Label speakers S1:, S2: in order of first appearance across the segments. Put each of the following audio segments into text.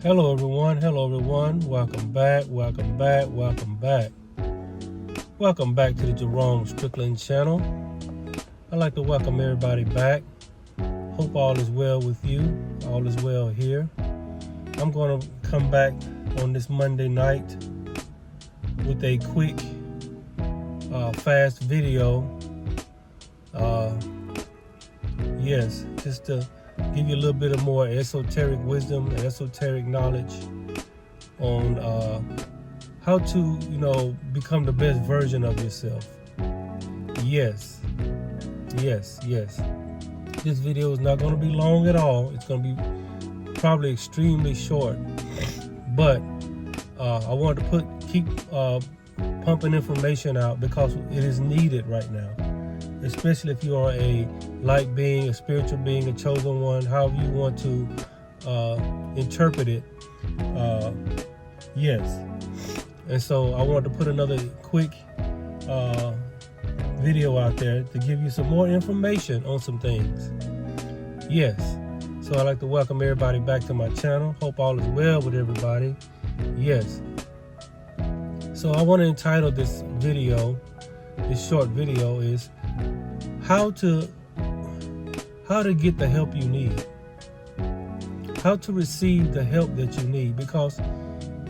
S1: Hello everyone. Welcome back. Welcome back to the Jerome Strickland channel. I'd like to welcome everybody back. Hope all is well with you. All is well here. I'm going to come back on this Monday night with a quick, fast video. Just to give you a little bit of more esoteric wisdom and esoteric knowledge on how to, become the best version of yourself. Yes. This video is not going to be long at all. It's going to be probably extremely short, but I want to keep pumping information out because it is needed right now, especially if you are a light being, a spiritual being, a chosen one, however you want to interpret it. Yes. And so I want to put another quick video out there to give you some more information on some things. Yes. So I'd like to welcome everybody back to my channel. Hope all is well with everybody. Yes. So I want to entitle this video, this short video, is how to get the help you need. How to receive the help that you need. Because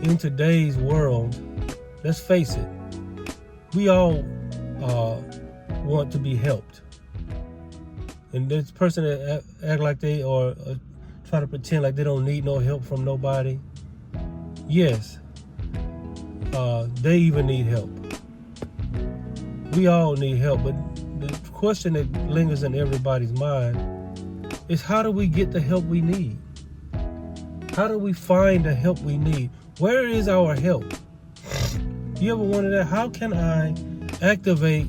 S1: in today's world, let's face it, we all want to be helped. And this person that act like they or try to pretend like they don't need no help from nobody. Yes, they even need help. We all need help, but the question that lingers in everybody's mind is, how do we get the help we need? How do we find the help we need? Where is our help? You ever wondered that? How can I activate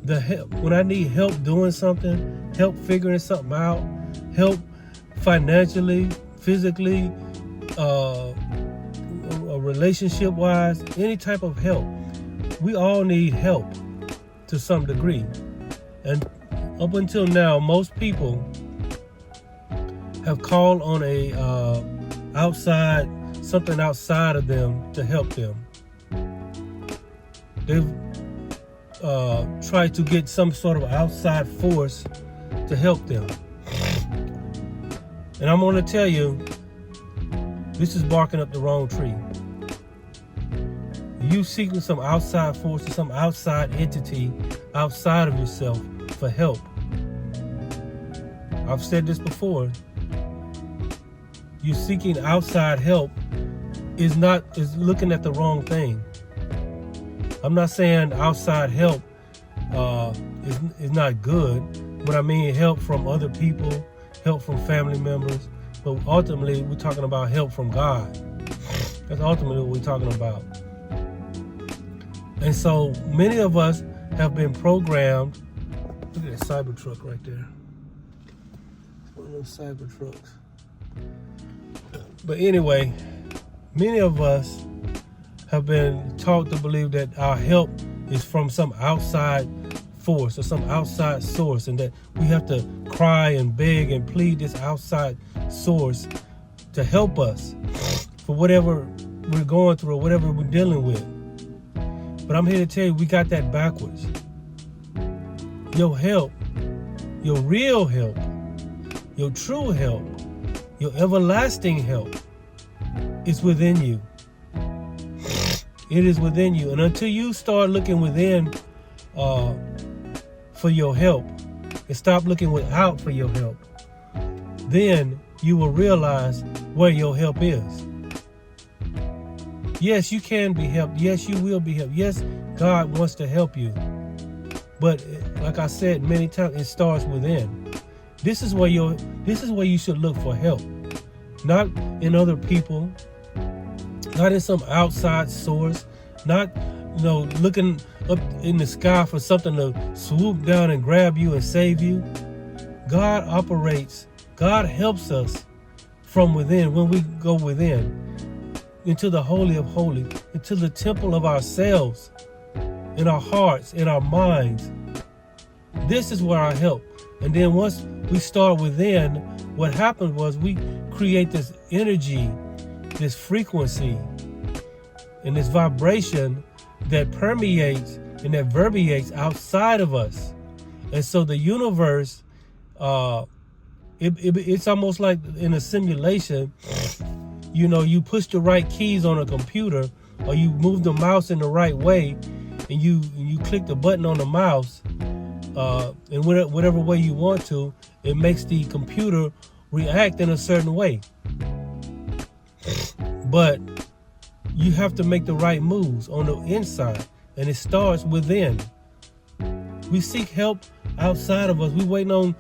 S1: the help when I need help doing something, help figuring something out, help financially, physically, relationship wise, any type of help? We all need help to some degree. And up until now, most people have called on something outside of them to help them. They've tried to get some sort of outside force to help them. And I'm going to tell you, this is barking up the wrong tree. You seeking some outside force or some outside entity outside of yourself for help. I've said this before. You seeking outside help is looking at the wrong thing. I'm not saying outside help is not good, but I mean help from other people, help from family members. But ultimately, we're talking about help from God. That's ultimately what we're talking about. And so many of us have been programmed. Look at that Cybertruck right there. It's one of those Cybertrucks. But anyway, many of us have been taught to believe that our help is from some outside force or some outside source, and that we have to cry and beg and plead this outside source to help us for whatever we're going through or whatever we're dealing with. But I'm here to tell you, we got that backwards. Your help, your real help, your true help, your everlasting help is within you. It is within you. And until you start looking within for your help and stop looking without for your help, then you will realize where your help is. Yes, you can be helped. Yes, you will be helped. Yes, God wants to help you. But like I said many times, it starts within. This is where you should look for help. Not in other people, not in some outside source, not looking up in the sky for something to swoop down and grab you and save you. God helps us from within when we go within into the Holy of Holies, into the temple of ourselves, in our hearts, in our minds. This is where our help. And then once we start within, what happened was we create this energy, this frequency, and this vibration that permeates and that verbiates outside of us. And so the universe, it's almost like in a simulation. You push the right keys on a computer, or you move the mouse in the right way, and you click the button on the mouse, in whatever way you want to, it makes the computer react in a certain way. But you have to make the right moves on the inside, and it starts within. We seek help outside of us. We waiting on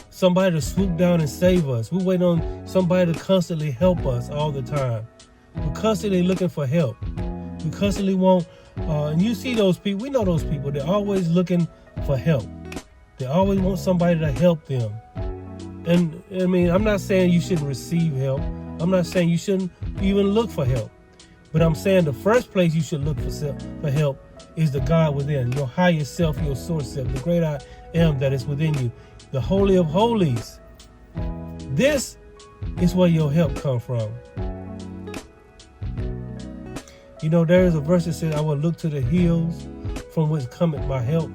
S1: somebody to swoop down and save us. We waiting on somebody to constantly help us all the time. We're constantly looking for help. We constantly want, and you see those people, we know those people, they're always looking for help. They always want somebody to help them. And I mean, I'm not saying you shouldn't receive help. I'm not saying you shouldn't even look for help. But I'm saying the first place you should look for help is the God within, your highest self, your source self, the great I am that is within you, the Holy of Holies. This is where your help comes from. There is a verse that says, I will look to the hills from which cometh my help.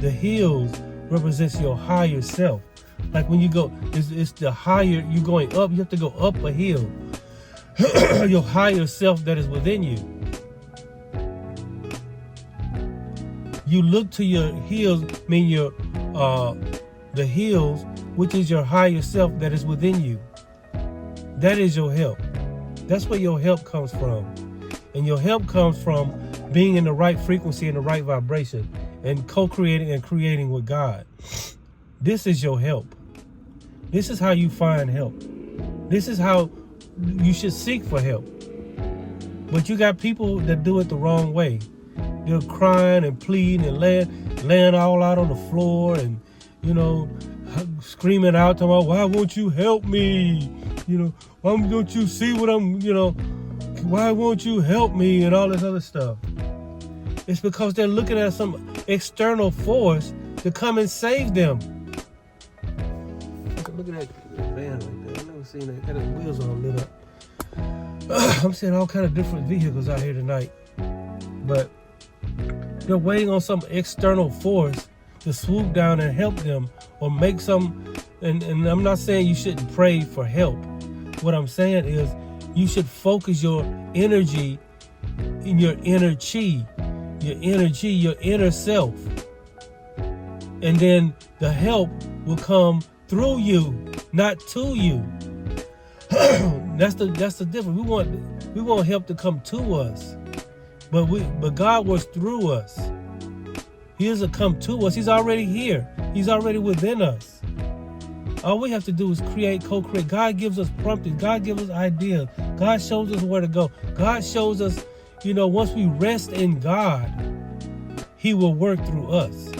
S1: The hills represents your higher self. Like when you go, it's the higher, you're going up, you have to go up a hill. Your higher self that is within you. You look to your hills, the hills, which is your higher self that is within you. That is your help. That's where your help comes from. And your help comes from being in the right frequency and the right vibration and co-creating and creating with God. This is your help. This is how you find help. This is how you should seek for help. But you got people that do it the wrong way. They're crying and pleading and laying all out on the floor and, screaming out to me, why won't you help me? Why don't you see what I'm, why won't you help me? And all this other stuff. It's because they're looking at some external force to come and save them. Look at that van right there. I've never seen that. Got his wheels on lit up. I'm seeing all kind of different vehicles out here tonight. But they're waiting on some external force to swoop down and help them or make some. And I'm not saying you shouldn't pray for help. What I'm saying is you should focus your energy in your inner chi, your inner self. And then the help will come through you, not to you. That's the difference. We want help to come to us. But God works through us. He doesn't come to us. He's already here. He's already within us. All we have to do is co-create. God gives us promptings. God gives us ideas. God shows us where to go. God shows us, once we rest in God, He will work through us.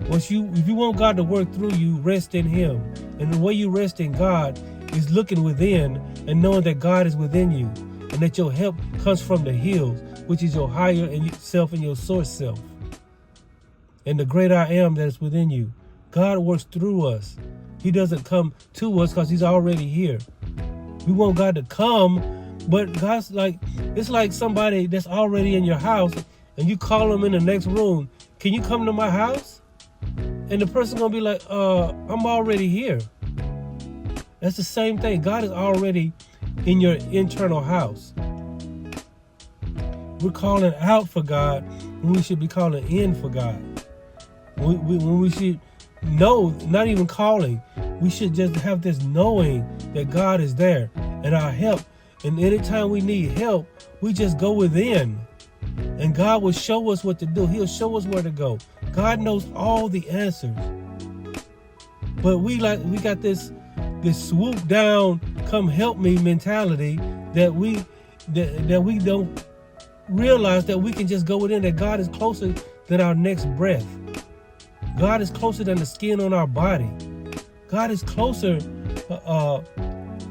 S1: If you want God to work through you, rest in Him. And the way you rest in God is looking within and knowing that God is within you and that your help comes from the hills, which is your higher self and your source self. And the great I am that is within you. God works through us. He doesn't come to us because He's already here. We want God to come, but God's it's like somebody that's already in your house and you call them in the next room. Can you come to my house? And the person's going to be like, I'm already here. That's the same thing. God is already in your internal house. We're calling out for God when we should be calling in for God. When we should know, not even calling, we should just have this knowing that God is there and our help. And anytime we need help, we just go within. And God will show us what to do. He'll show us where to go. God knows all the answers. But we got this swoop down, come help me mentality that we don't realize that we can just go within, that God is closer than our next breath. God is closer than the skin on our body. God is closer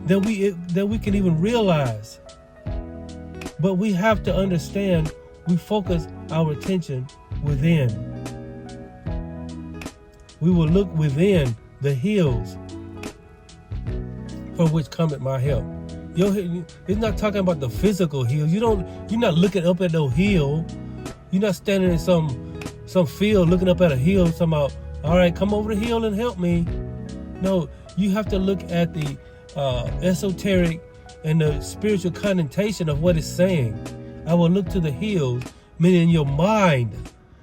S1: than we can even realize. But we have to understand, we focus our attention within. We will look within the hills from which cometh my help. It's not talking about the physical hills. You're not looking up at no hill. You're not standing in some field looking up at a hill talking about, all right, come over the hill and help me. No, you have to look at the esoteric and the spiritual connotation of what it's saying. I will look to the hills, meaning your mind,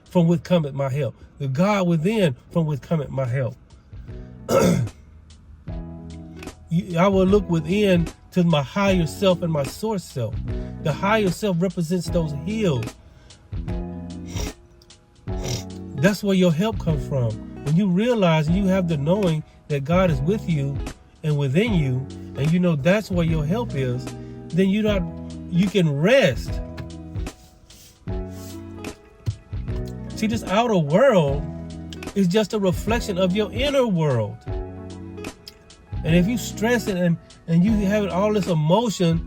S1: from which cometh my help. The God within, from which cometh my help. I will look within to my higher self and my source self. The higher self represents those hills. That's where your help comes from. When you realize and you have the knowing that God is with you and within you, and you know that's where your help is, then you can rest. See, this outer world is just a reflection of your inner world. And if you stress it and you have all this emotion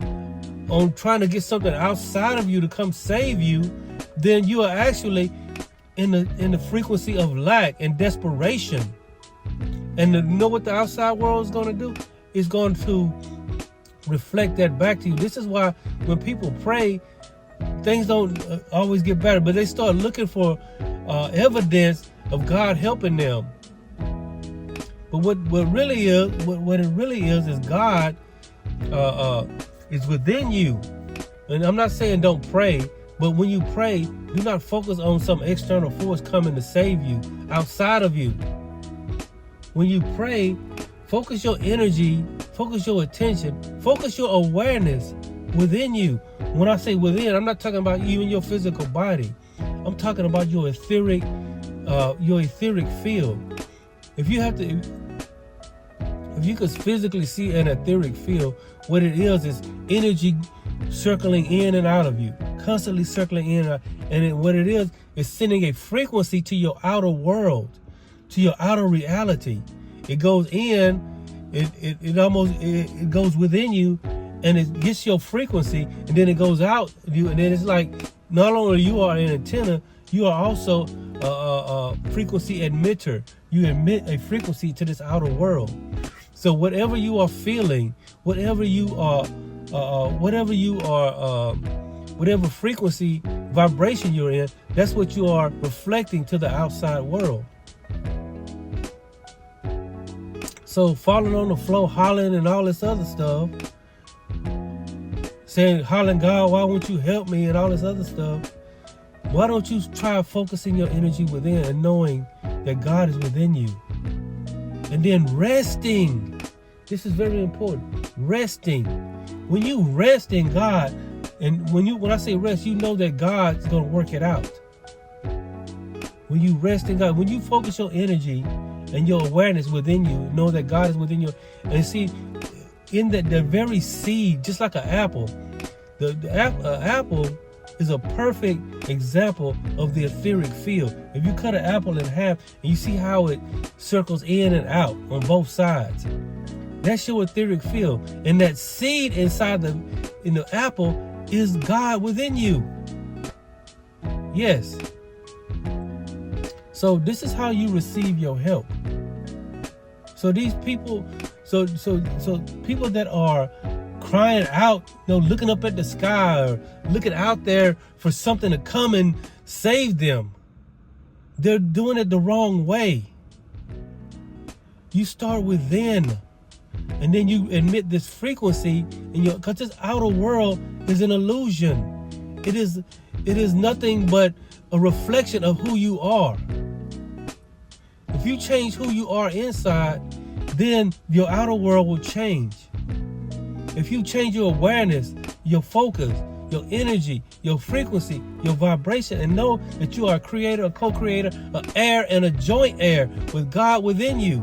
S1: on trying to get something outside of you to come save you, then you are actually in the frequency of lack and desperation. And you know what the outside world is going to do? It's going to reflect that back to you. This is why when people pray, things don't always get better, but they start looking for evidence of God helping them. But what it really is God is within you. And I'm not saying don't pray, but when you pray, do not focus on some external force coming to save you outside of you. When you pray, focus your energy, focus your attention, focus your awareness within you. When I say within, I'm not talking about you and your physical body. I'm talking about your etheric field. If you could physically see an etheric field, what it is energy circling in and out of you, constantly circling in and out. And what it is sending a frequency to your outer world, to your outer reality. It goes in, it goes within you, and it gets your frequency, and then it goes out you, and then it's like not only you are an antenna, you are also a frequency emitter. You emit a frequency to this outer world. So whatever you are feeling, whatever frequency, vibration you're in, that's what you are reflecting to the outside world. So falling on the floor, hollering and all this other stuff, saying, hollering, God, why won't you help me, and all this other stuff. Why don't you try focusing your energy within and knowing that God is within you? And then resting. This is very important. Resting. When you rest in God, and when I say rest, you know that God's going to work it out. When you rest in God, when you focus your energy and your awareness within you, know that God is within you. And see, in the very seed, just like an apple, the apple is a perfect example of the etheric field. If you cut an apple in half and you see how it circles in and out on both sides, that's your etheric field. And that seed inside the apple is God within you. Yes. So this is how you receive your help. So these people, so people that are crying out, looking up at the sky or looking out there for something to come and save them, they're doing it the wrong way. You start within, and then you emit this frequency because this outer world is an illusion. It is nothing but a reflection of who you are. If you change who you are inside, then your outer world will change. If you change your awareness, your focus, your energy, your frequency, your vibration, and know that you are a creator, a co-creator, an heir, and a joint heir with God within you,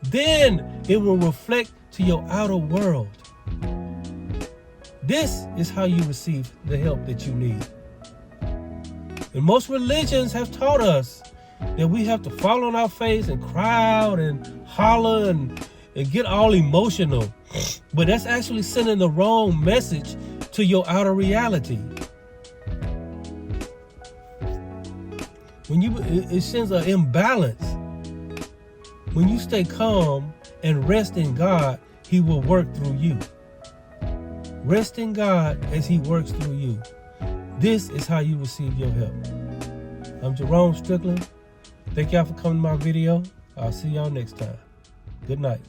S1: then it will reflect to your outer world. This is how you receive the help that you need. And most religions have taught us that we have to fall on our face and cry out and holler and get all emotional. But that's actually sending the wrong message to your outer reality. It sends an imbalance. When you stay calm and rest in God He will work through you. Rest in God as he works through you. This is how you receive your help. I'm Jerome Strickland. Thank y'all for coming to my video. I'll see y'all next time. Good night.